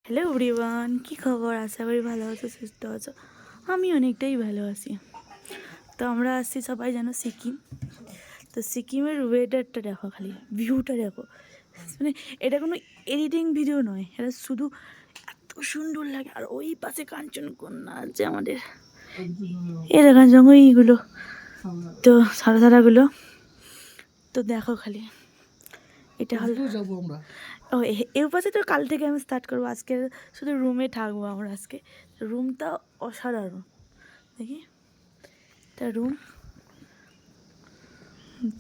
Hello everyone, কী খবর? আশা করি ভালো আছো, সুস্থ আছো। আমি অনেকটাই ভালো আছি। তো আমরা আসছি সবাই জানো সিকিম। তো সিকিমের ওয়েদারটা দেখো, খালি ভিউটা দেখো। মানে এটা কোনো এডিটিং ভিডিও নয়, এটা শুধু এত সুন্দর লাগে। আর ওই পাশে কাঞ্চনকন্যা আছে আমাদের, এ দেখা জঙ্গইগুলো, তো সারা সারাগুলো। তো দেখো খালি, এটা হলো যাবো আমরা। ও এর পাশে তো কাল থেকে আমি স্টার্ট করবো। আজকে শুধু রুমে থাকবো আমরা আজকে। রুমটা অসাধারণ, দেখি তা রুম।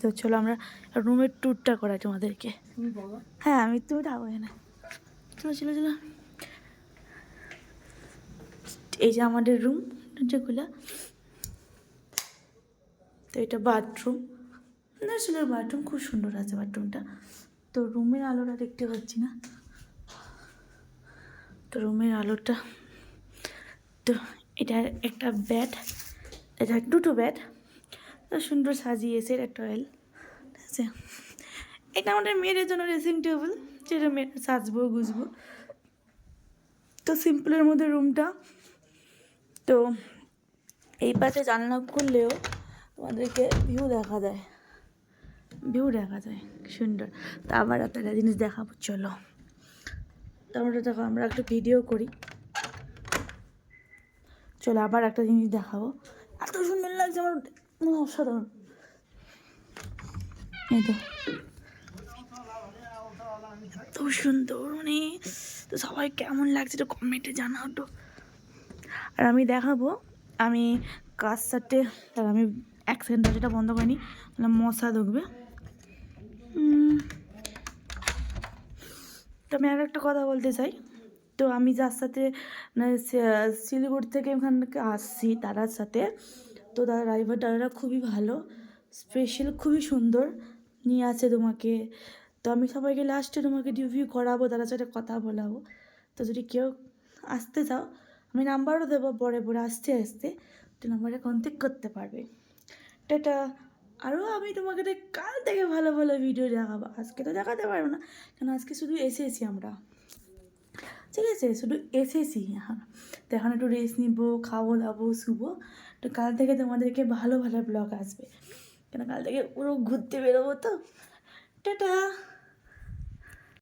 তো চলো আমরা রুমের ট্যুরটা করাই তোমাদেরকে। হ্যাঁ তুমি থাকবো এখানে। চলো চলো চলো, এই যে আমাদের রুম যেগুলো। তো এটা বাথরুম, ন্যাশনাল বাথরুম, খুব সুন্দর আছে বাথরুমটা। তো রুমের আলোটা দেখতে পাচ্ছি না, তো রুমের আলোটা। তো এটা একটা বেড, এটা দুটো বেড, তো সুন্দর সাজিয়েছে। এটা টয়েল, ঠিক আছে। এটা আমাদের মেয়েদের জন্য ড্রেসিং টেবিল, যেটা মেয়েরা সাজবো গুজবো। তো সিম্পলের মধ্যে রুমটা। তো এই পাশে জানলা খুললেও তোমাদেরকে ভিউ দেখা যায়, সুন্দর। তো আবার একটা জিনিস দেখাবো, চলো। তো আমরা দেখো, আমরা একটা ভিডিও করি, চলো আবার একটা জিনিস দেখাবো। এত সুন্দর লাগছে আমার, অসাধারণ। এই তো এত সুন্দর, মানে তো সবাই কেমন লাগছে তো কমেন্টে জানাও তো। আর আমি দেখাবো, আমি কাজ সাথে, তার আমি এক সেকেন্ড দরজাটা বন্ধ করিনি, তাহলে মশা ঢুকবে। তো আমি আর একটা কথা বলতে চাই। তো আমি যার সাথে মানে শিলিগুড়ি থেকে ওখান থেকে আসছি তারার সাথে, তো তারা ড্রাইভার দাদারা খুবই ভালো, স্পেশাল, খুবই সুন্দর নিয়ে আছে তোমাকে। তো আমি সবাইকে লাস্টে তোমাকে রিভিউ করাবো, তাদের সাথে কথা বলাবো। তো যদি কেউ আসতে চাও, আমি নাম্বারও দেবো পরে পরে আসতে আসতে, তো নাম্বারে কন্ট্যাক্ট করতে পারবে। টাটা। আরও আমি তোমাকে কাল থেকে ভালো ভালো ভিডিও দেখাবো, আজকে তো দেখাতে পারবো না, কারণ আজকে শুধু এসেছি আমরা, ঠিক আছে, শুধু এসেছি এখন। তো এখন একটু রেস্ট নিবো, খাবো দাবো, শুবো। তো কাল থেকে তোমাদেরকে ভালো ভালো ব্লগ আসবে, কেন কাল থেকে পুরো ঘুরতে বেরোবো। তো টাটা।